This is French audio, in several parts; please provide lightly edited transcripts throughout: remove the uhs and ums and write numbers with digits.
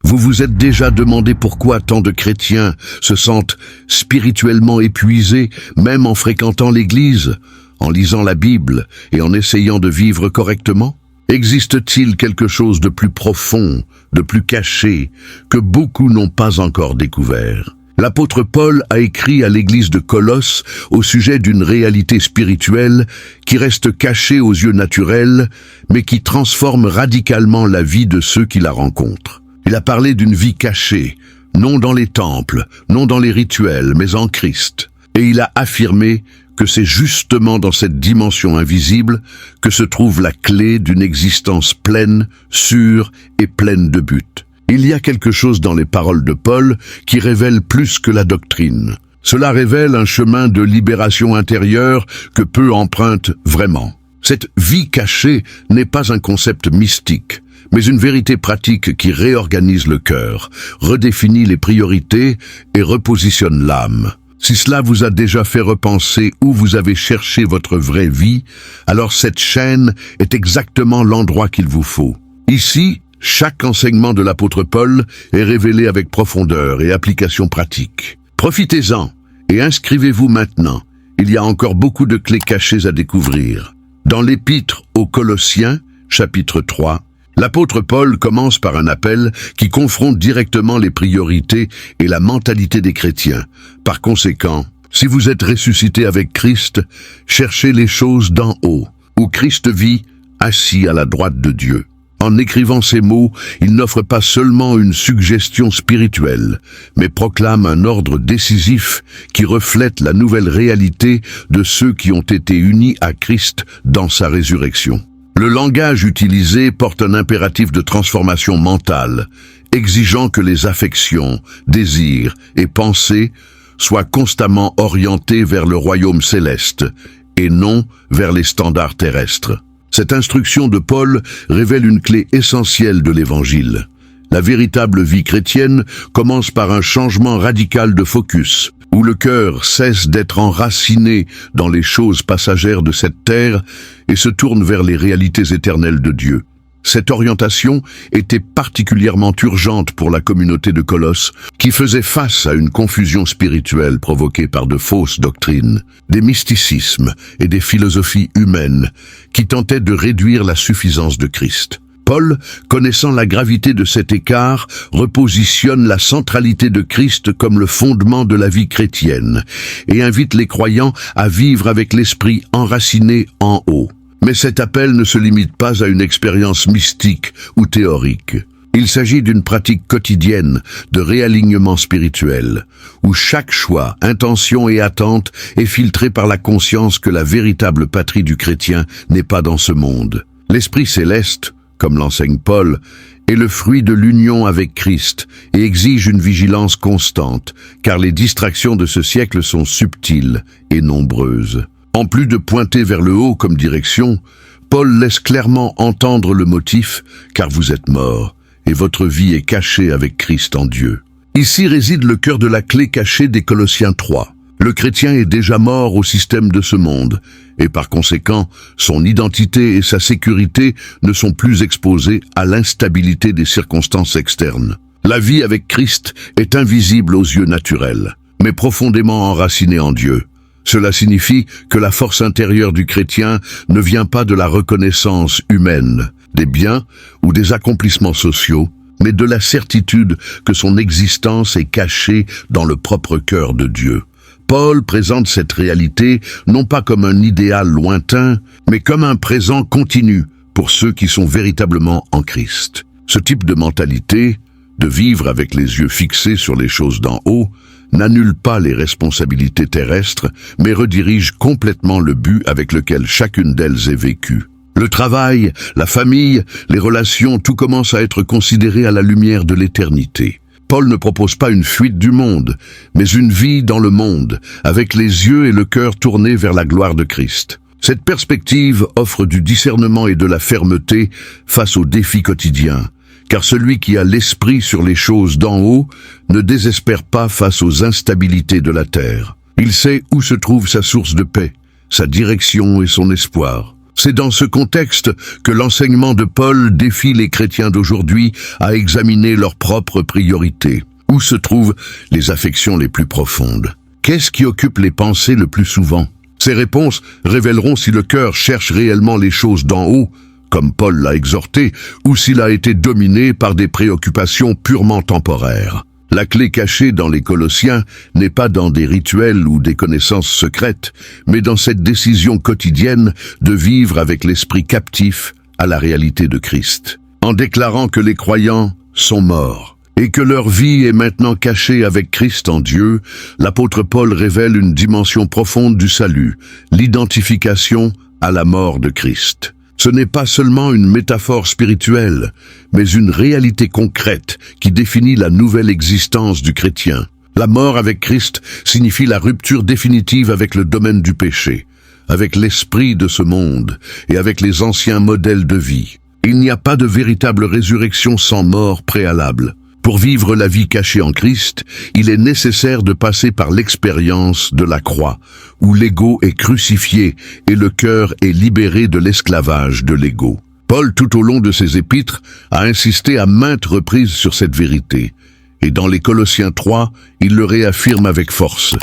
Vous vous êtes déjà demandé pourquoi tant de chrétiens se sentent spirituellement épuisés, même en fréquentant l'Église, en lisant la Bible et en essayant de vivre correctement? Existe-t-il quelque chose de plus profond, de plus caché, que beaucoup n'ont pas encore découvert? L'apôtre Paul a écrit à l'église de Colosse au sujet d'une réalité spirituelle qui reste cachée aux yeux naturels, mais qui transforme radicalement la vie de ceux qui la rencontrent. Il a parlé d'une vie cachée, non dans les temples, non dans les rituels, mais en Christ. Et il a affirmé que c'est justement dans cette dimension invisible que se trouve la clé d'une existence pleine, sûre et pleine de but. Il y a quelque chose dans les paroles de Paul qui révèle plus que la doctrine. Cela révèle un chemin de libération intérieure que peu empruntent vraiment. Cette vie cachée n'est pas un concept mystique, mais une vérité pratique qui réorganise le cœur, redéfinit les priorités et repositionne l'âme. Si cela vous a déjà fait repenser où vous avez cherché votre vraie vie, alors cette chaîne est exactement l'endroit qu'il vous faut. Ici, chaque enseignement de l'apôtre Paul est révélé avec profondeur et application pratique. Profitez-en et inscrivez-vous maintenant. Il y a encore beaucoup de clés cachées à découvrir. Dans l'épître aux Colossiens, chapitre 3, l'apôtre Paul commence par un appel qui confronte directement les priorités et la mentalité des chrétiens. Par conséquent, si vous êtes ressuscité avec Christ, cherchez les choses d'en haut, où Christ vit, assis à la droite de Dieu. En écrivant ces mots, il n'offre pas seulement une suggestion spirituelle, mais proclame un ordre décisif qui reflète la nouvelle réalité de ceux qui ont été unis à Christ dans sa résurrection. Le langage utilisé porte un impératif de transformation mentale, exigeant que les affections, désirs et pensées soient constamment orientés vers le royaume céleste et non vers les standards terrestres. Cette instruction de Paul révèle une clé essentielle de l'Évangile. La véritable vie chrétienne commence par un changement radical de focus, où le cœur cesse d'être enraciné dans les choses passagères de cette terre et se tourne vers les réalités éternelles de Dieu. Cette orientation était particulièrement urgente pour la communauté de Colosse, qui faisait face à une confusion spirituelle provoquée par de fausses doctrines, des mysticismes et des philosophies humaines qui tentaient de réduire la suffisance de Christ. Paul, connaissant la gravité de cet écart, repositionne la centralité de Christ comme le fondement de la vie chrétienne et invite les croyants à vivre avec l'esprit enraciné en haut. Mais cet appel ne se limite pas à une expérience mystique ou théorique. Il s'agit d'une pratique quotidienne de réalignement spirituel, où chaque choix, intention et attente est filtré par la conscience que la véritable patrie du chrétien n'est pas dans ce monde. L'Esprit céleste, comme l'enseigne Paul, est le fruit de l'union avec Christ et exige une vigilance constante, car les distractions de ce siècle sont subtiles et nombreuses. En plus de pointer vers le haut comme direction, Paul laisse clairement entendre le motif « car vous êtes morts, et votre vie est cachée avec Christ en Dieu ». Ici réside le cœur de la clé cachée des Colossiens 3. Le chrétien est déjà mort au système de ce monde, et par conséquent, son identité et sa sécurité ne sont plus exposées à l'instabilité des circonstances externes. La vie avec Christ est invisible aux yeux naturels, mais profondément enracinée en Dieu. Cela signifie que la force intérieure du chrétien ne vient pas de la reconnaissance humaine, des biens ou des accomplissements sociaux, mais de la certitude que son existence est cachée dans le propre cœur de Dieu. Paul présente cette réalité non pas comme un idéal lointain, mais comme un présent continu pour ceux qui sont véritablement en Christ. Ce type de mentalité, de vivre avec les yeux fixés sur les choses d'en haut, n'annule pas les responsabilités terrestres, mais redirige complètement le but avec lequel chacune d'elles est vécue. Le travail, la famille, les relations, tout commence à être considéré à la lumière de l'éternité. Paul ne propose pas une fuite du monde, mais une vie dans le monde, avec les yeux et le cœur tournés vers la gloire de Christ. Cette perspective offre du discernement et de la fermeté face aux défis quotidiens, car celui qui a l'esprit sur les choses d'en haut ne désespère pas face aux instabilités de la terre. Il sait où se trouve sa source de paix, sa direction et son espoir. C'est dans ce contexte que l'enseignement de Paul défie les chrétiens d'aujourd'hui à examiner leurs propres priorités. Où se trouvent les affections les plus profondes? Qu'est-ce qui occupe les pensées le plus souvent? Ces réponses révéleront si le cœur cherche réellement les choses d'en haut, comme Paul l'a exhorté, ou s'il a été dominé par des préoccupations purement temporaires. La clé cachée dans les Colossiens n'est pas dans des rituels ou des connaissances secrètes, mais dans cette décision quotidienne de vivre avec l'esprit captif à la réalité de Christ. En déclarant que les croyants sont morts et que leur vie est maintenant cachée avec Christ en Dieu, l'apôtre Paul révèle une dimension profonde du salut, l'identification à la mort de Christ. Ce n'est pas seulement une métaphore spirituelle, mais une réalité concrète qui définit la nouvelle existence du chrétien. La mort avec Christ signifie la rupture définitive avec le domaine du péché, avec l'esprit de ce monde et avec les anciens modèles de vie. Il n'y a pas de véritable résurrection sans mort préalable. Pour vivre la vie cachée en Christ, il est nécessaire de passer par l'expérience de la croix, où l'ego est crucifié et le cœur est libéré de l'esclavage de l'ego. Paul, tout au long de ses épîtres, a insisté à maintes reprises sur cette vérité, et dans les Colossiens 3, il le réaffirme avec force.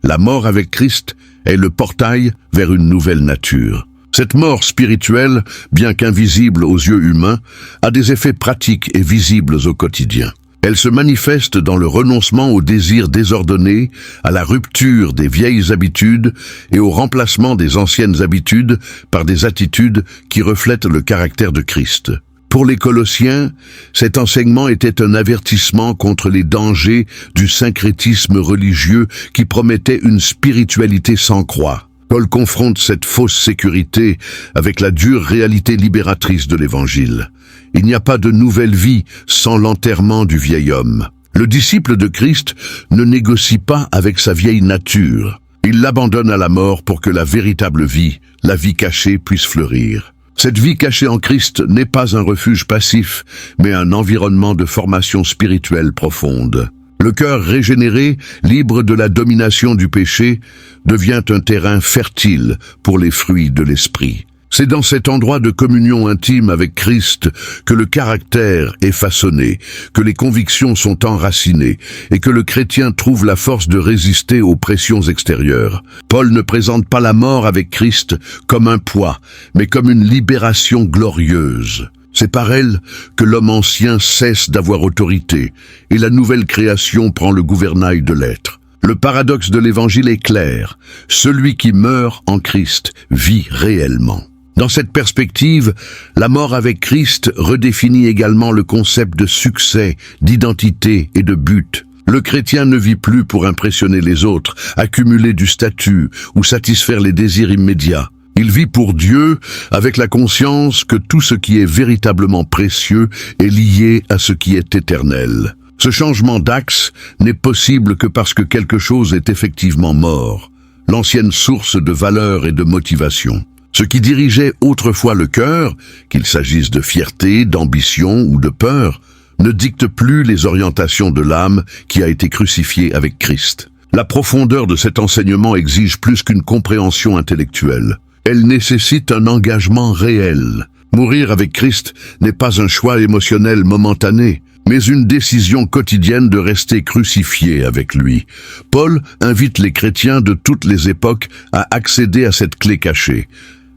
La mort avec Christ est le portail vers une nouvelle nature. Cette mort spirituelle, bien qu'invisible aux yeux humains, a des effets pratiques et visibles au quotidien. Elle se manifeste dans le renoncement aux désirs désordonnés, à la rupture des vieilles habitudes et au remplacement des anciennes habitudes par des attitudes qui reflètent le caractère de Christ. Pour les Colossiens, cet enseignement était un avertissement contre les dangers du syncrétisme religieux qui promettait une spiritualité sans croix. Paul confronte cette fausse sécurité avec la dure réalité libératrice de l'Évangile. Il n'y a pas de nouvelle vie sans l'enterrement du vieil homme. Le disciple de Christ ne négocie pas avec sa vieille nature. Il l'abandonne à la mort pour que la véritable vie, la vie cachée, puisse fleurir. Cette vie cachée en Christ n'est pas un refuge passif, mais un environnement de formation spirituelle profonde. Le cœur régénéré, libre de la domination du péché, devient un terrain fertile pour les fruits de l'esprit. C'est dans cet endroit de communion intime avec Christ que le caractère est façonné, que les convictions sont enracinées et que le chrétien trouve la force de résister aux pressions extérieures. Paul ne présente pas la mort avec Christ comme un poids, mais comme une libération glorieuse. C'est par elle que l'homme ancien cesse d'avoir autorité et la nouvelle création prend le gouvernail de l'être. Le paradoxe de l'Évangile est clair. Celui qui meurt en Christ vit réellement. Dans cette perspective, la mort avec Christ redéfinit également le concept de succès, d'identité et de but. Le chrétien ne vit plus pour impressionner les autres, accumuler du statut ou satisfaire les désirs immédiats. Il vit pour Dieu avec la conscience que tout ce qui est véritablement précieux est lié à ce qui est éternel. Ce changement d'axe n'est possible que parce que quelque chose est effectivement mort, l'ancienne source de valeur et de motivation. Ce qui dirigeait autrefois le cœur, qu'il s'agisse de fierté, d'ambition ou de peur, ne dicte plus les orientations de l'âme qui a été crucifiée avec Christ. La profondeur de cet enseignement exige plus qu'une compréhension intellectuelle. Elle nécessite un engagement réel. Mourir avec Christ n'est pas un choix émotionnel momentané, mais une décision quotidienne de rester crucifié avec lui. Paul invite les chrétiens de toutes les époques à accéder à cette clé cachée.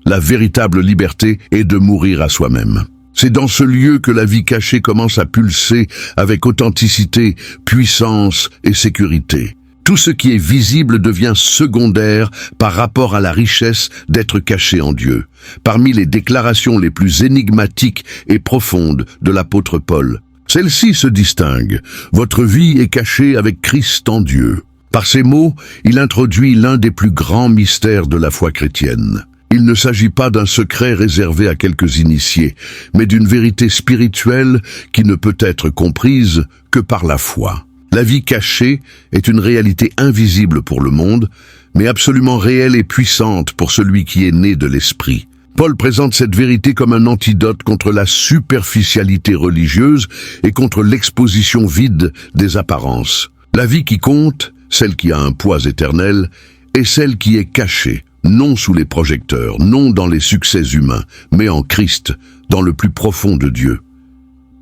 La véritable liberté est de mourir à soi-même. C'est dans ce lieu que la vie cachée commence à pulser avec authenticité, puissance et sécurité. Tout ce qui est visible devient secondaire par rapport à la richesse d'être caché en Dieu. Parmi les déclarations les plus énigmatiques et profondes de l'apôtre Paul, celle-ci se distingue. Votre vie est cachée avec Christ en Dieu. Par ces mots, il introduit l'un des plus grands mystères de la foi chrétienne. Il ne s'agit pas d'un secret réservé à quelques initiés, mais d'une vérité spirituelle qui ne peut être comprise que par la foi. La vie cachée est une réalité invisible pour le monde, mais absolument réelle et puissante pour celui qui est né de l'esprit. Paul présente cette vérité comme un antidote contre la superficialité religieuse et contre l'exposition vide des apparences. La vie qui compte, celle qui a un poids éternel, est celle qui est cachée, non sous les projecteurs, non dans les succès humains, mais en Christ, dans le plus profond de Dieu.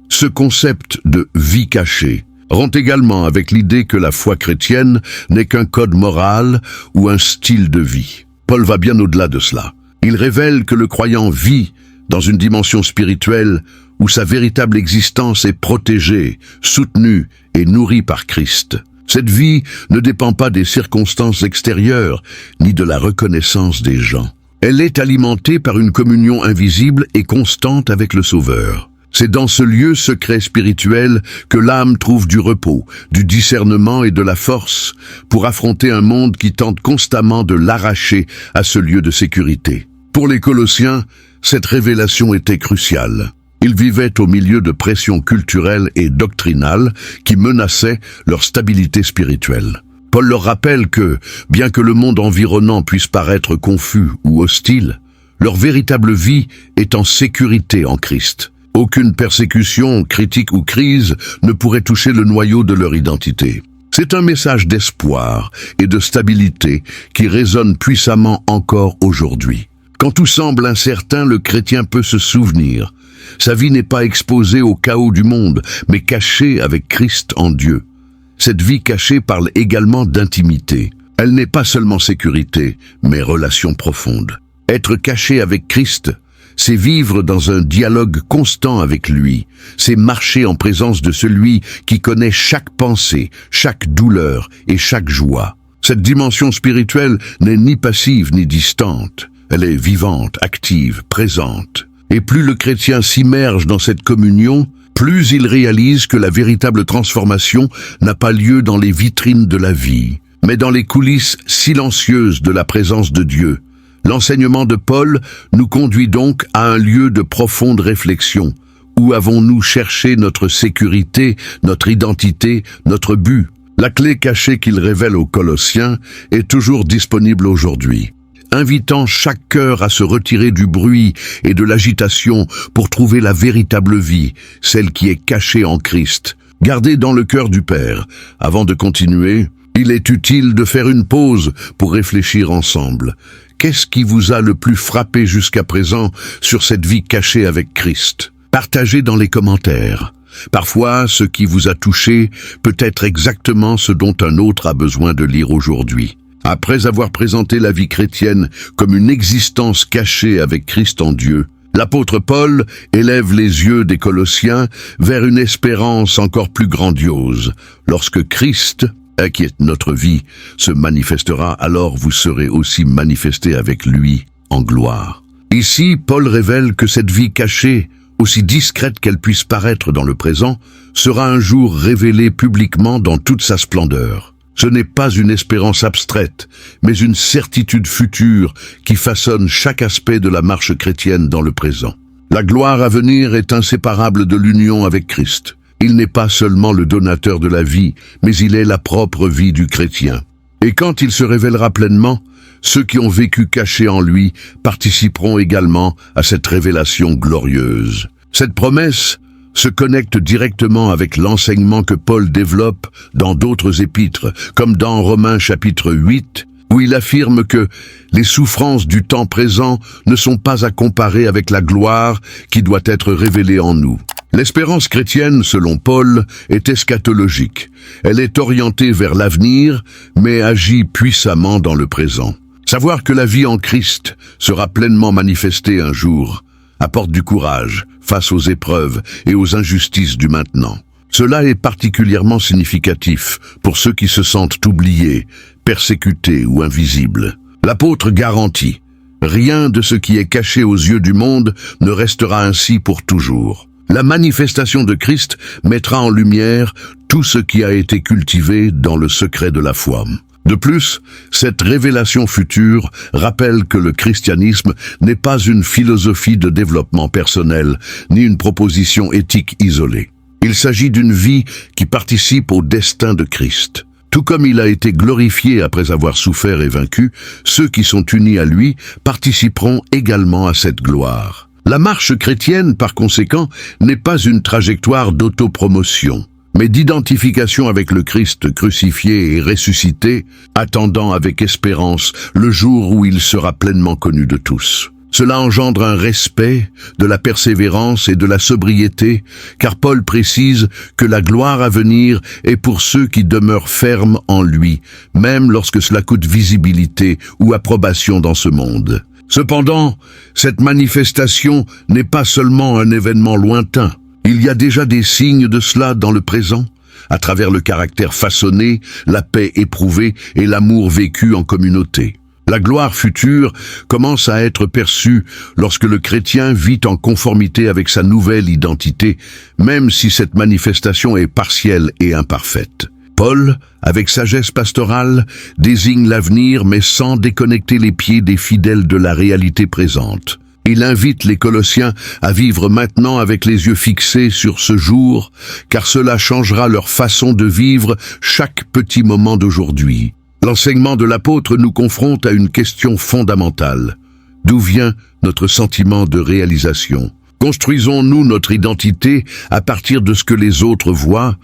Ce concept de vie cachée rompt également avec l'idée que la foi chrétienne n'est qu'un code moral ou un style de vie. Paul va bien au-delà de cela. Il révèle que le croyant vit dans une dimension spirituelle où sa véritable existence est protégée, soutenue et nourrie par Christ. Cette vie ne dépend pas des circonstances extérieures, ni de la reconnaissance des gens. Elle est alimentée par une communion invisible et constante avec le Sauveur. C'est dans ce lieu secret spirituel que l'âme trouve du repos, du discernement et de la force pour affronter un monde qui tente constamment de l'arracher à ce lieu de sécurité. Pour les Colossiens, cette révélation était cruciale. Ils vivaient au milieu de pressions culturelles et doctrinales qui menaçaient leur stabilité spirituelle. Paul leur rappelle que, bien que le monde environnant puisse paraître confus ou hostile, leur véritable vie est en sécurité en Christ. Aucune persécution, critique ou crise ne pourrait toucher le noyau de leur identité. C'est un message d'espoir et de stabilité qui résonne puissamment encore aujourd'hui. Quand tout semble incertain, le chrétien peut se souvenir. Sa vie n'est pas exposée au chaos du monde, mais cachée avec Christ en Dieu. Cette vie cachée parle également d'intimité. Elle n'est pas seulement sécurité, mais relation profonde. Être caché avec Christ, c'est vivre dans un dialogue constant avec lui. C'est marcher en présence de celui qui connaît chaque pensée, chaque douleur et chaque joie. Cette dimension spirituelle n'est ni passive ni distante. Elle est vivante, active, présente. Et plus le chrétien s'immerge dans cette communion, plus il réalise que la véritable transformation n'a pas lieu dans les vitrines de la vie, mais dans les coulisses silencieuses de la présence de Dieu. L'enseignement de Paul nous conduit donc à un lieu de profonde réflexion. Où avons-nous cherché notre sécurité, notre identité, notre but? La clé cachée qu'il révèle aux Colossiens est toujours disponible aujourd'hui, invitant chaque cœur à se retirer du bruit et de l'agitation pour trouver la véritable vie, celle qui est cachée en Christ, gardée dans le cœur du Père. Avant de continuer, il est utile de faire une pause pour réfléchir ensemble. Qu'est-ce qui vous a le plus frappé jusqu'à présent sur cette vie cachée avec Christ? Partagez dans les commentaires. Parfois, ce qui vous a touché peut être exactement ce dont un autre a besoin de lire aujourd'hui. Après avoir présenté la vie chrétienne comme une existence cachée avec Christ en Dieu, l'apôtre Paul élève les yeux des Colossiens vers une espérance encore plus grandiose. Lorsque Christ, qui est notre vie, se manifestera, alors vous serez aussi manifestés avec lui en gloire. Ici, Paul révèle que cette vie cachée, aussi discrète qu'elle puisse paraître dans le présent, sera un jour révélée publiquement dans toute sa splendeur. Ce n'est pas une espérance abstraite, mais une certitude future qui façonne chaque aspect de la marche chrétienne dans le présent. La gloire à venir est inséparable de l'union avec Christ. Il n'est pas seulement le donateur de la vie, mais il est la propre vie du chrétien. Et quand il se révélera pleinement, ceux qui ont vécu cachés en lui participeront également à cette révélation glorieuse. Cette promesse se connecte directement avec l'enseignement que Paul développe dans d'autres épîtres, comme dans Romains chapitre 8, où il affirme que les souffrances du temps présent ne sont pas à comparer avec la gloire qui doit être révélée en nous. L'espérance chrétienne, selon Paul, est eschatologique. Elle est orientée vers l'avenir, mais agit puissamment dans le présent. Savoir que la vie en Christ sera pleinement manifestée un jour apporte du courage face aux épreuves et aux injustices du maintenant. Cela est particulièrement significatif pour ceux qui se sentent oubliés, persécutés ou invisibles. L'apôtre garantit: rien de ce qui est caché aux yeux du monde ne restera ainsi pour toujours. La manifestation de Christ mettra en lumière tout ce qui a été cultivé dans le secret de la foi. De plus, cette révélation future rappelle que le christianisme n'est pas une philosophie de développement personnel, ni une proposition éthique isolée. Il s'agit d'une vie qui participe au destin de Christ. Tout comme il a été glorifié après avoir souffert et vaincu, ceux qui sont unis à lui participeront également à cette gloire. La marche chrétienne, par conséquent, n'est pas une trajectoire d'autopromotion, mais d'identification avec le Christ crucifié et ressuscité, attendant avec espérance le jour où il sera pleinement connu de tous. Cela engendre un respect, de la persévérance et de la sobriété, car Paul précise que la gloire à venir est pour ceux qui demeurent fermes en lui, même lorsque cela coûte visibilité ou approbation dans ce monde. Cependant, cette manifestation n'est pas seulement un événement lointain. Il y a déjà des signes de cela dans le présent, à travers le caractère façonné, la paix éprouvée et l'amour vécu en communauté. La gloire future commence à être perçue lorsque le chrétien vit en conformité avec sa nouvelle identité, même si cette manifestation est partielle et imparfaite. Paul, avec sagesse pastorale, désigne l'avenir mais sans déconnecter les pieds des fidèles de la réalité présente. Il invite les Colossiens à vivre maintenant avec les yeux fixés sur ce jour, car cela changera leur façon de vivre chaque petit moment d'aujourd'hui. L'enseignement de l'apôtre nous confronte à une question fondamentale. D'où vient notre sentiment de réalisation? Construisons-nous notre identité à partir de ce que les autres voient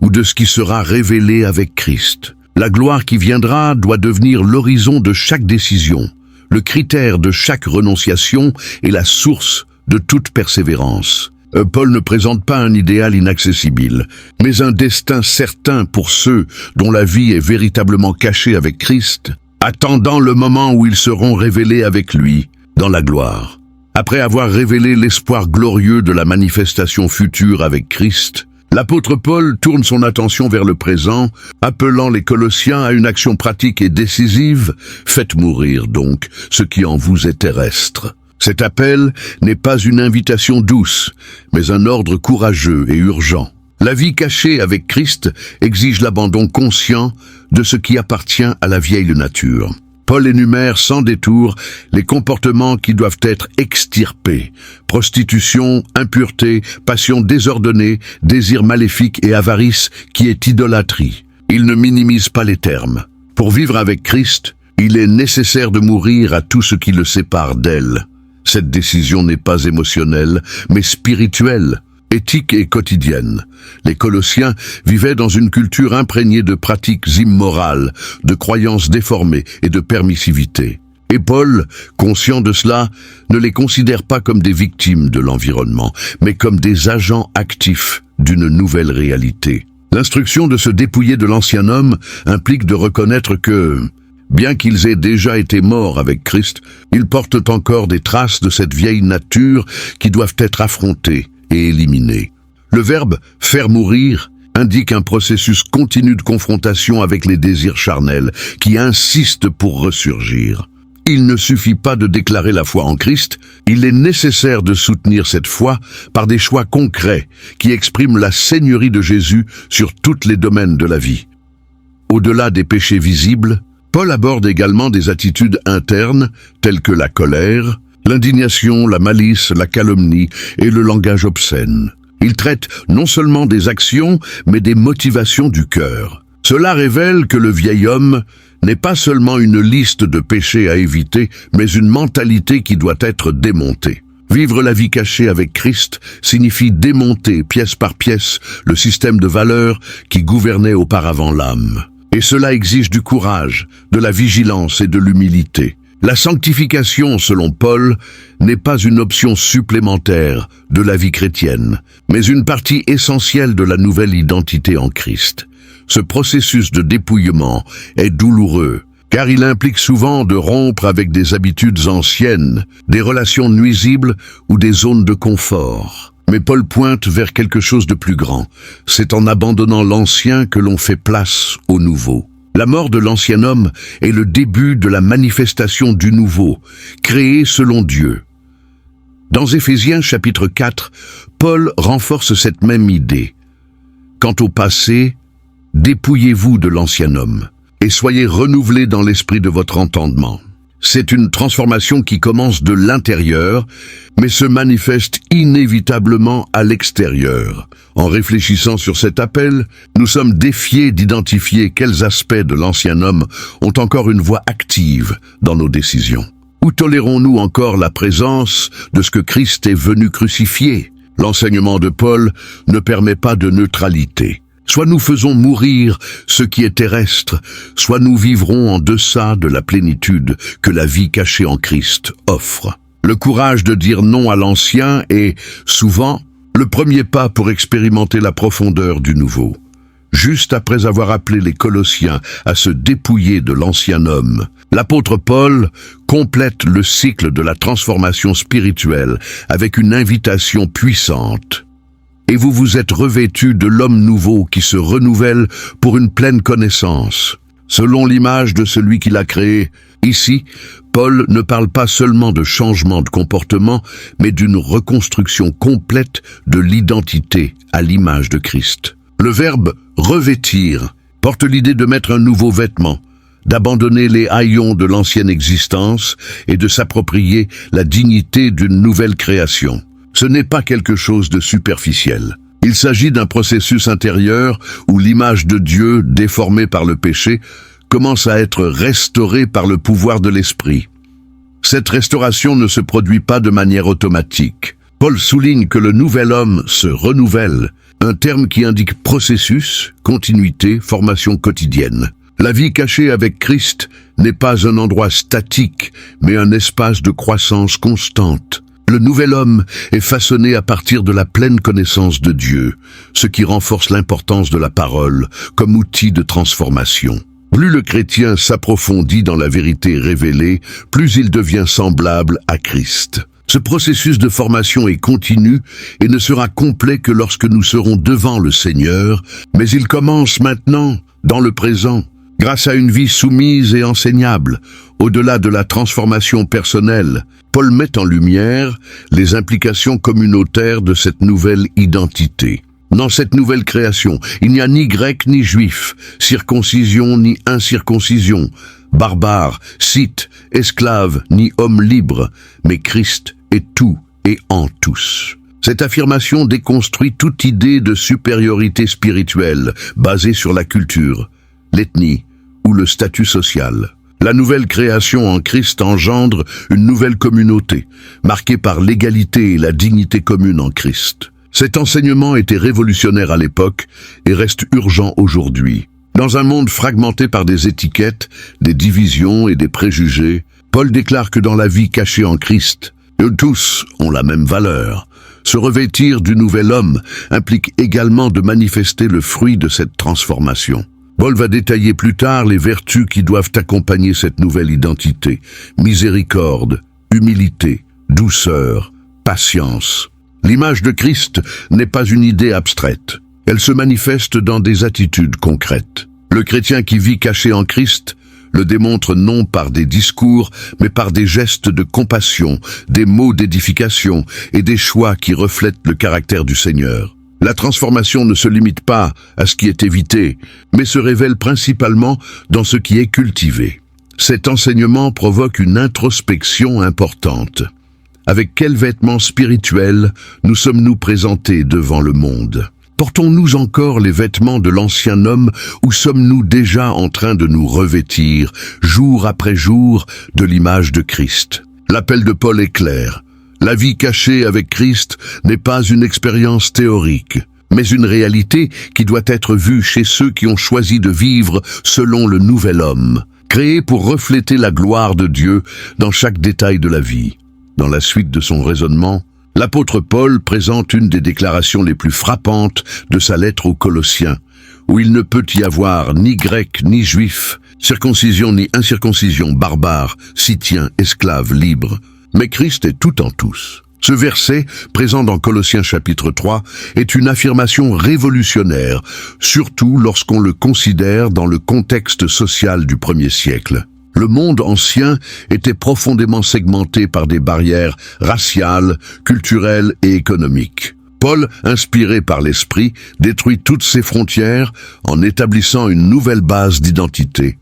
ou de ce qui sera révélé avec Christ? La gloire qui viendra doit devenir l'horizon de chaque décision, le critère de chaque renonciation et la source de toute persévérance. Paul ne présente pas un idéal inaccessible, mais un destin certain pour ceux dont la vie est véritablement cachée avec Christ, attendant le moment où ils seront révélés avec lui, dans la gloire. Après avoir révélé l'espoir glorieux de la manifestation future avec Christ, l'apôtre Paul tourne son attention vers le présent, appelant les Colossiens à une action pratique et décisive. Faites mourir donc ce qui en vous est terrestre. Cet appel n'est pas une invitation douce, mais un ordre courageux et urgent. La vie cachée avec Christ exige l'abandon conscient de ce qui appartient à la vieille nature. Paul énumère sans détour les comportements qui doivent être extirpés: prostitution, impureté, passion désordonnée, désir maléfique et avarice qui est idolâtrie. Il ne minimise pas les termes. Pour vivre avec Christ, il est nécessaire de mourir à tout ce qui le sépare d'elle. Cette décision n'est pas émotionnelle, mais spirituelle, éthique et quotidienne. Les Colossiens vivaient dans une culture imprégnée de pratiques immorales, de croyances déformées et de permissivité. Et Paul, conscient de cela, ne les considère pas comme des victimes de l'environnement, mais comme des agents actifs d'une nouvelle réalité. L'instruction de se dépouiller de l'ancien homme implique de reconnaître que, bien qu'ils aient déjà été morts avec Christ, ils portent encore des traces de cette vieille nature qui doivent être affrontées et éliminées. Le verbe « faire mourir » indique un processus continu de confrontation avec les désirs charnels qui insistent pour ressurgir. Il ne suffit pas de déclarer la foi en Christ, il est nécessaire de soutenir cette foi par des choix concrets qui expriment la seigneurie de Jésus sur tous les domaines de la vie. Au-delà des péchés visibles, Paul aborde également des attitudes internes telles que la colère, l'indignation, la malice, la calomnie et le langage obscène. Il traite non seulement des actions, mais des motivations du cœur. Cela révèle que le vieil homme n'est pas seulement une liste de péchés à éviter, mais une mentalité qui doit être démontée. Vivre la vie cachée avec Christ signifie démonter pièce par pièce le système de valeurs qui gouvernait auparavant l'âme. Et cela exige du courage, de la vigilance et de l'humilité. La sanctification, selon Paul, n'est pas une option supplémentaire de la vie chrétienne, mais une partie essentielle de la nouvelle identité en Christ. Ce processus de dépouillement est douloureux, car il implique souvent de rompre avec des habitudes anciennes, des relations nuisibles ou des zones de confort. Mais Paul pointe vers quelque chose de plus grand. C'est en abandonnant l'ancien que l'on fait place au nouveau. La mort de l'ancien homme est le début de la manifestation du nouveau, créé selon Dieu. Dans Éphésiens chapitre 4, Paul renforce cette même idée. Quant au passé, dépouillez-vous de l'ancien homme et soyez renouvelés dans l'esprit de votre entendement. C'est une transformation qui commence de l'intérieur, mais se manifeste inévitablement à l'extérieur. En réfléchissant sur cet appel, nous sommes défiés d'identifier quels aspects de l'ancien homme ont encore une voix active dans nos décisions. Où tolérons-nous encore la présence de ce que Christ est venu crucifier? L'enseignement de Paul ne permet pas de neutralité. Soit nous faisons mourir ce qui est terrestre, soit nous vivrons en deçà de la plénitude que la vie cachée en Christ offre. Le courage de dire non à l'ancien est, souvent, le premier pas pour expérimenter la profondeur du nouveau. Juste après avoir appelé les Colossiens à se dépouiller de l'ancien homme, l'apôtre Paul complète le cycle de la transformation spirituelle avec une invitation puissante. Et vous vous êtes revêtus de l'homme nouveau qui se renouvelle pour une pleine connaissance, selon l'image de celui qui l'a créé. Ici, Paul ne parle pas seulement de changement de comportement, mais d'une reconstruction complète de l'identité à l'image de Christ. Le verbe « revêtir » porte l'idée de mettre un nouveau vêtement, d'abandonner les haillons de l'ancienne existence et de s'approprier la dignité d'une nouvelle création. Ce n'est pas quelque chose de superficiel. Il s'agit d'un processus intérieur où l'image de Dieu, déformée par le péché, commence à être restaurée par le pouvoir de l'Esprit. Cette restauration ne se produit pas de manière automatique. Paul souligne que le nouvel homme se renouvelle, un terme qui indique processus, continuité, formation quotidienne. La vie cachée avec Christ n'est pas un endroit statique, mais un espace de croissance constante. Le nouvel homme est façonné à partir de la pleine connaissance de Dieu, ce qui renforce l'importance de la parole comme outil de transformation. Plus le chrétien s'approfondit dans la vérité révélée, plus il devient semblable à Christ. Ce processus de formation est continu et ne sera complet que lorsque nous serons devant le Seigneur, mais il commence maintenant, dans le présent, grâce à une vie soumise et enseignable. Au-delà de la transformation personnelle, Paul met en lumière les implications communautaires de cette nouvelle identité. Dans cette nouvelle création, il n'y a ni grec ni juif, circoncision ni incirconcision, barbare, scythe, esclave ni homme libre, mais Christ est tout et en tous. Cette affirmation déconstruit toute idée de supériorité spirituelle basée sur la culture, l'ethnie ou le statut social. La nouvelle création en Christ engendre une nouvelle communauté, marquée par l'égalité et la dignité commune en Christ. Cet enseignement était révolutionnaire à l'époque et reste urgent aujourd'hui. Dans un monde fragmenté par des étiquettes, des divisions et des préjugés, Paul déclare que dans la vie cachée en Christ, tous ont la même valeur. Se revêtir du nouvel homme implique également de manifester le fruit de cette transformation. Paul va détailler plus tard les vertus qui doivent accompagner cette nouvelle identité. Miséricorde, humilité, douceur, patience. L'image de Christ n'est pas une idée abstraite. Elle se manifeste dans des attitudes concrètes. Le chrétien qui vit caché en Christ le démontre non par des discours, mais par des gestes de compassion, des mots d'édification et des choix qui reflètent le caractère du Seigneur. La transformation ne se limite pas à ce qui est évité, mais se révèle principalement dans ce qui est cultivé. Cet enseignement provoque une introspection importante. Avec quels vêtements spirituels nous sommes-nous présentés devant le monde ? Portons-nous encore les vêtements de l'ancien homme ou sommes-nous déjà en train de nous revêtir, jour après jour, de l'image de Christ ? L'appel de Paul est clair. La vie cachée avec Christ n'est pas une expérience théorique, mais une réalité qui doit être vue chez ceux qui ont choisi de vivre selon le nouvel homme, créé pour refléter la gloire de Dieu dans chaque détail de la vie. Dans la suite de son raisonnement, l'apôtre Paul présente une des déclarations les plus frappantes de sa lettre aux Colossiens, où il ne peut y avoir ni grec ni juif, circoncision ni incirconcision, barbare, scythien, esclave, libre, mais Christ est tout en tous. Ce verset, présent dans Colossiens chapitre 3, est une affirmation révolutionnaire, surtout lorsqu'on le considère dans le contexte social du premier siècle. Le monde ancien était profondément segmenté par des barrières raciales, culturelles et économiques. Paul, inspiré par l'Esprit, détruit toutes ces frontières en établissant une nouvelle base d'identité,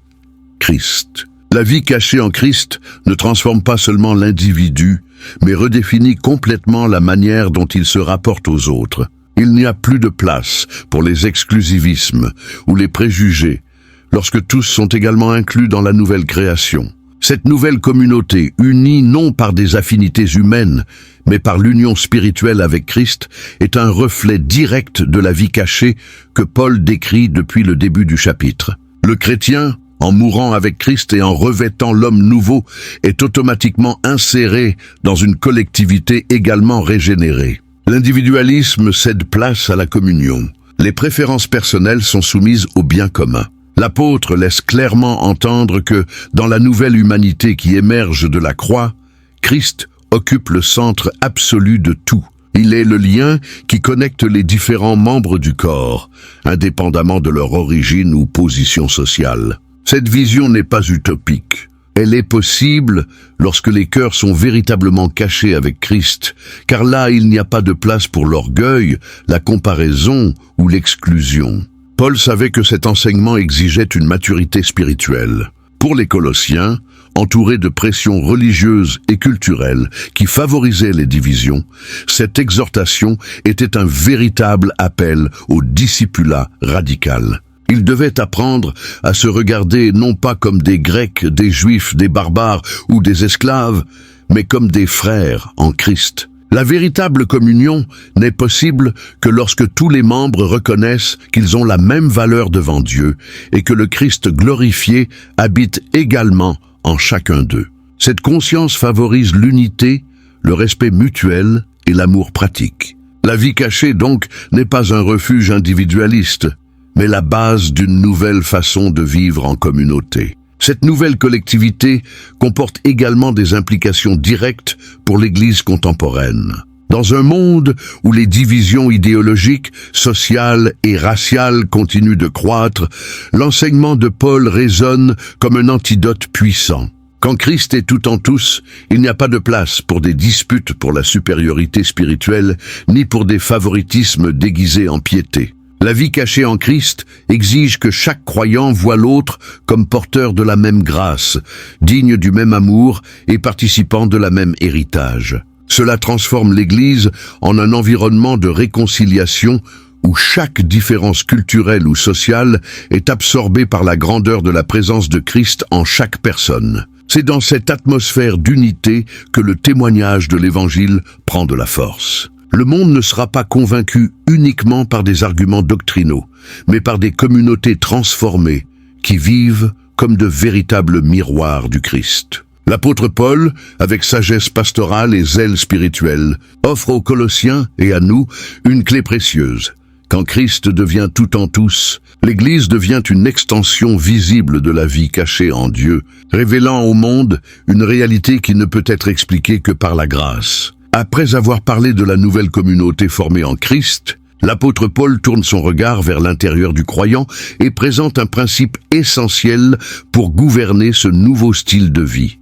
Christ. La vie cachée en Christ ne transforme pas seulement l'individu, mais redéfinit complètement la manière dont il se rapporte aux autres. Il n'y a plus de place pour les exclusivismes ou les préjugés, lorsque tous sont également inclus dans la nouvelle création. Cette nouvelle communauté, unie non par des affinités humaines, mais par l'union spirituelle avec Christ, est un reflet direct de la vie cachée que Paul décrit depuis le début du chapitre. Le chrétien, en mourant avec Christ et en revêtant l'homme nouveau, est automatiquement inséré dans une collectivité également régénérée. L'individualisme cède place à la communion. Les préférences personnelles sont soumises au bien commun. L'apôtre laisse clairement entendre que, dans la nouvelle humanité qui émerge de la croix, Christ occupe le centre absolu de tout. Il est le lien qui connecte les différents membres du corps, indépendamment de leur origine ou position sociale. Cette vision n'est pas utopique. Elle est possible lorsque les cœurs sont véritablement cachés avec Christ, car là il n'y a pas de place pour l'orgueil, la comparaison ou l'exclusion. Paul savait que cet enseignement exigeait une maturité spirituelle. Pour les Colossiens, entourés de pressions religieuses et culturelles qui favorisaient les divisions, cette exhortation était un véritable appel au discipulat radical. Ils devaient apprendre à se regarder non pas comme des Grecs, des Juifs, des barbares ou des esclaves, mais comme des frères en Christ. La véritable communion n'est possible que lorsque tous les membres reconnaissent qu'ils ont la même valeur devant Dieu et que le Christ glorifié habite également en chacun d'eux. Cette conscience favorise l'unité, le respect mutuel et l'amour pratique. La vie cachée, donc, n'est pas un refuge individualiste, mais la base d'une nouvelle façon de vivre en communauté. Cette nouvelle collectivité comporte également des implications directes pour l'Église contemporaine. Dans un monde où les divisions idéologiques, sociales et raciales continuent de croître, l'enseignement de Paul résonne comme un antidote puissant. Quand Christ est tout en tous, il n'y a pas de place pour des disputes pour la supériorité spirituelle, ni pour des favoritismes déguisés en piété. La vie cachée en Christ exige que chaque croyant voit l'autre comme porteur de la même grâce, digne du même amour et participant de la même héritage. Cela transforme l'Église en un environnement de réconciliation où chaque différence culturelle ou sociale est absorbée par la grandeur de la présence de Christ en chaque personne. C'est dans cette atmosphère d'unité que le témoignage de l'Évangile prend de la force. Le monde ne sera pas convaincu uniquement par des arguments doctrinaux, mais par des communautés transformées qui vivent comme de véritables miroirs du Christ. L'apôtre Paul, avec sagesse pastorale et zèle spirituel, offre aux Colossiens et à nous une clé précieuse. Quand Christ devient tout en tous, l'Église devient une extension visible de la vie cachée en Dieu, révélant au monde une réalité qui ne peut être expliquée que par la grâce. Après avoir parlé de la nouvelle communauté formée en Christ, l'apôtre Paul tourne son regard vers l'intérieur du croyant et présente un principe essentiel pour gouverner ce nouveau style de vie.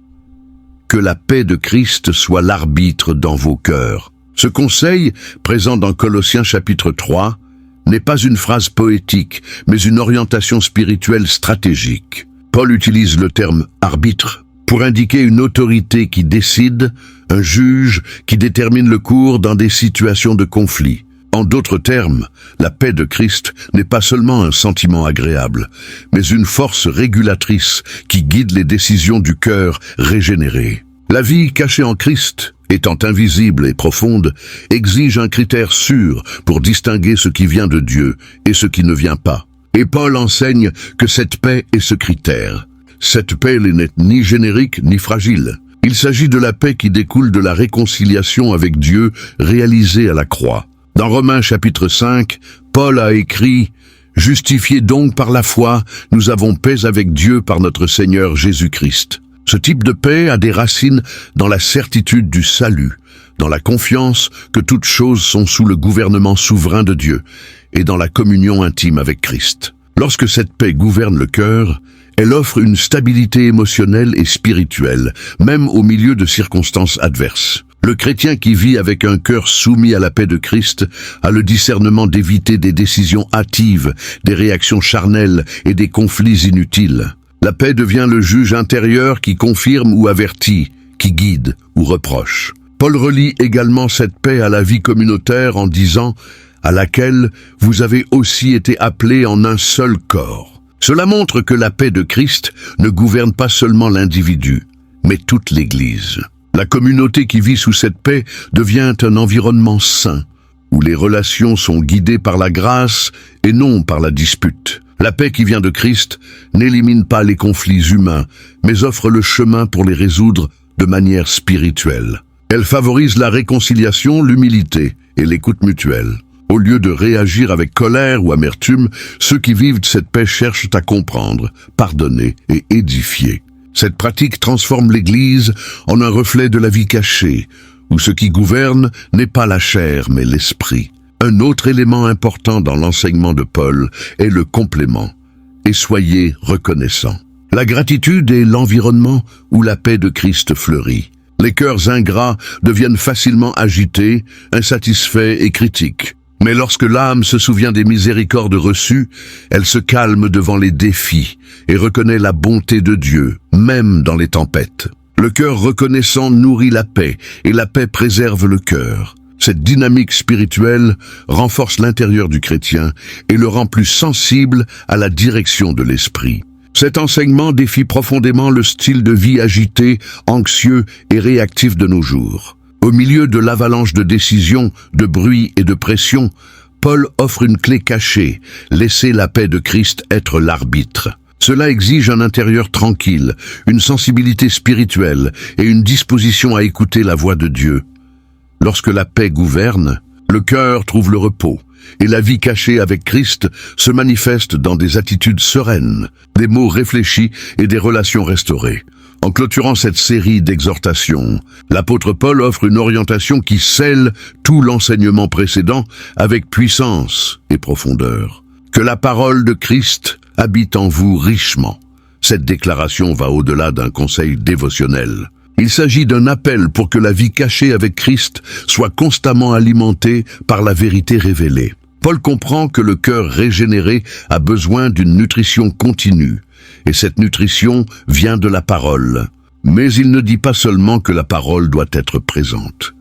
Que la paix de Christ soit l'arbitre dans vos cœurs. Ce conseil, présent dans Colossiens chapitre 3, n'est pas une phrase poétique, mais une orientation spirituelle stratégique. Paul utilise le terme « arbitre » pour indiquer une autorité qui décide, un juge qui détermine le cours dans des situations de conflit. En d'autres termes, la paix de Christ n'est pas seulement un sentiment agréable, mais une force régulatrice qui guide les décisions du cœur régénéré. La vie cachée en Christ, étant invisible et profonde, exige un critère sûr pour distinguer ce qui vient de Dieu et ce qui ne vient pas. Et Paul enseigne que cette paix est ce critère. Cette paix n'est ni générique ni fragile. Il s'agit de la paix qui découle de la réconciliation avec Dieu réalisée à la croix. Dans Romains chapitre 5, Paul a écrit « Justifiés donc par la foi, nous avons paix avec Dieu par notre Seigneur Jésus-Christ ». Ce type de paix a des racines dans la certitude du salut, dans la confiance que toutes choses sont sous le gouvernement souverain de Dieu et dans la communion intime avec Christ. Lorsque cette paix gouverne le cœur, elle offre une stabilité émotionnelle et spirituelle, même au milieu de circonstances adverses. Le chrétien qui vit avec un cœur soumis à la paix de Christ a le discernement d'éviter des décisions hâtives, des réactions charnelles et des conflits inutiles. La paix devient le juge intérieur qui confirme ou avertit, qui guide ou reproche. Paul relie également cette paix à la vie communautaire en disant « à laquelle vous avez aussi été appelés en un seul corps ». Cela montre que la paix de Christ ne gouverne pas seulement l'individu, mais toute l'Église. La communauté qui vit sous cette paix devient un environnement sain, où les relations sont guidées par la grâce et non par la dispute. La paix qui vient de Christ n'élimine pas les conflits humains, mais offre le chemin pour les résoudre de manière spirituelle. Elle favorise la réconciliation, l'humilité et l'écoute mutuelle. Au lieu de réagir avec colère ou amertume, ceux qui vivent cette paix cherchent à comprendre, pardonner et édifier. Cette pratique transforme l'Église en un reflet de la vie cachée, où ce qui gouverne n'est pas la chair mais l'esprit. Un autre élément important dans l'enseignement de Paul est le complément. Et soyez reconnaissants. La gratitude est l'environnement où la paix de Christ fleurit. Les cœurs ingrats deviennent facilement agités, insatisfaits et critiques. Mais lorsque l'âme se souvient des miséricordes reçues, elle se calme devant les défis et reconnaît la bonté de Dieu, même dans les tempêtes. Le cœur reconnaissant nourrit la paix, et la paix préserve le cœur. Cette dynamique spirituelle renforce l'intérieur du chrétien et le rend plus sensible à la direction de l'esprit. Cet enseignement défie profondément le style de vie agité, anxieux et réactif de nos jours. Au milieu de l'avalanche de décisions, de bruit et de pression, Paul offre une clé cachée, laisser la paix de Christ être l'arbitre. Cela exige un intérieur tranquille, une sensibilité spirituelle et une disposition à écouter la voix de Dieu. Lorsque la paix gouverne, le cœur trouve le repos, et la vie cachée avec Christ se manifeste dans des attitudes sereines, des mots réfléchis et des relations restaurées. En clôturant cette série d'exhortations, l'apôtre Paul offre une orientation qui scelle tout l'enseignement précédent avec puissance et profondeur. Que la parole de Christ habite en vous richement. Cette déclaration va au-delà d'un conseil dévotionnel. Il s'agit d'un appel pour que la vie cachée avec Christ soit constamment alimentée par la vérité révélée. Paul comprend que le cœur régénéré a besoin d'une nutrition continue, et cette nutrition vient de la parole. Mais il ne dit pas seulement que la parole doit être présente.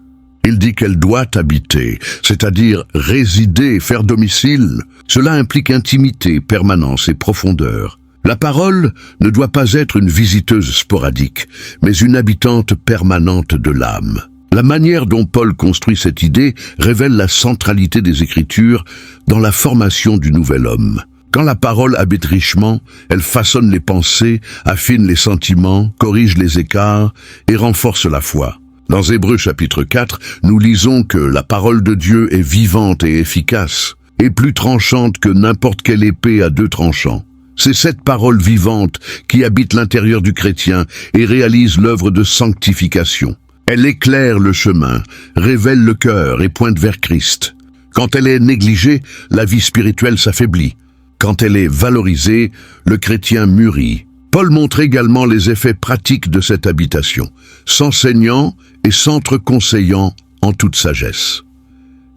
Il dit qu'elle doit habiter, c'est-à-dire résider, faire domicile. Cela implique intimité, permanence et profondeur. La parole ne doit pas être une visiteuse sporadique, mais une habitante permanente de l'âme. La manière dont Paul construit cette idée révèle la centralité des Écritures dans la formation du nouvel homme. Quand la parole habite richement, elle façonne les pensées, affine les sentiments, corrige les écarts et renforce la foi. Dans Hébreux chapitre 4, nous lisons que la parole de Dieu est vivante et efficace, et plus tranchante que n'importe quelle épée à deux tranchants. C'est cette parole vivante qui habite l'intérieur du chrétien et réalise l'œuvre de sanctification. Elle éclaire le chemin, révèle le cœur et pointe vers Christ. Quand elle est négligée, la vie spirituelle s'affaiblit. Quand elle est valorisée, le chrétien mûrit. Paul montre également les effets pratiques de cette habitation, s'enseignant et s'entreconseillant en toute sagesse.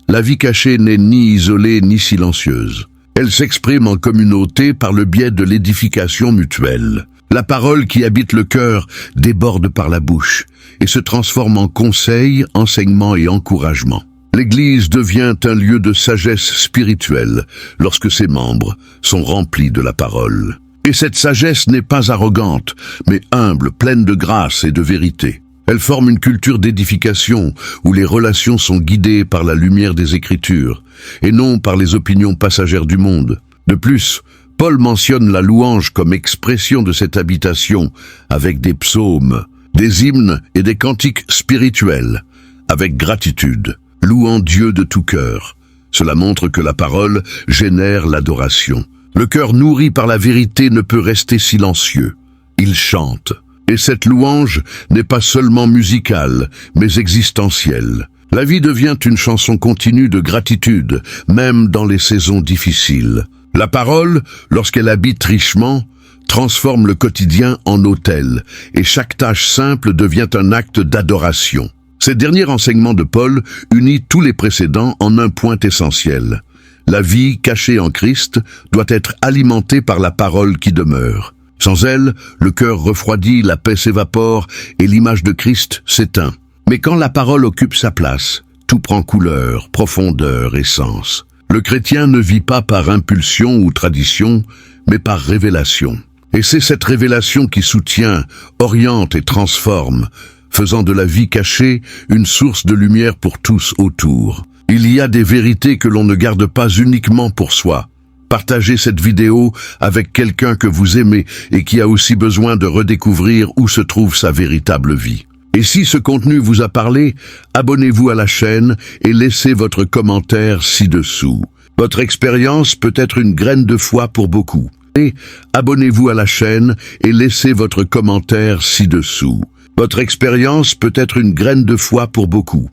La vie cachée n'est ni isolée ni silencieuse. Elle s'exprime en communauté par le biais de l'édification mutuelle. La parole qui habite le cœur déborde par la bouche et se transforme en conseil, enseignement et encouragement. L'Église devient un lieu de sagesse spirituelle lorsque ses membres sont remplis de la parole. Et cette sagesse n'est pas arrogante, mais humble, pleine de grâce et de vérité. Elle forme une culture d'édification où les relations sont guidées par la lumière des Écritures et non par les opinions passagères du monde. De plus, Paul mentionne la louange comme expression de cette habitation avec des psaumes, des hymnes et des cantiques spirituels, avec gratitude, louant Dieu de tout cœur. Cela montre que la parole génère l'adoration. Le cœur nourri par la vérité ne peut rester silencieux. Il chante. Et cette louange n'est pas seulement musicale, mais existentielle. La vie devient une chanson continue de gratitude, même dans les saisons difficiles. La parole, lorsqu'elle habite richement, transforme le quotidien en autel, et chaque tâche simple devient un acte d'adoration. Ces derniers enseignements de Paul unit tous les précédents en un point essentiel. La vie cachée en Christ doit être alimentée par la parole qui demeure. Sans elle, le cœur refroidit, la paix s'évapore et l'image de Christ s'éteint. Mais quand la parole occupe sa place, tout prend couleur, profondeur et sens. Le chrétien ne vit pas par impulsion ou tradition, mais par révélation. Et c'est cette révélation qui soutient, oriente et transforme, faisant de la vie cachée une source de lumière pour tous autour. Il y a des vérités que l'on ne garde pas uniquement pour soi. Partagez cette vidéo avec quelqu'un que vous aimez et qui a aussi besoin de redécouvrir où se trouve sa véritable vie. Et si ce contenu vous a parlé, abonnez-vous à la chaîne et laissez votre commentaire ci-dessous. Votre expérience peut être une graine de foi pour beaucoup. Et abonnez-vous à la chaîne et laissez votre commentaire ci-dessous. Votre expérience peut être une graine de foi pour beaucoup.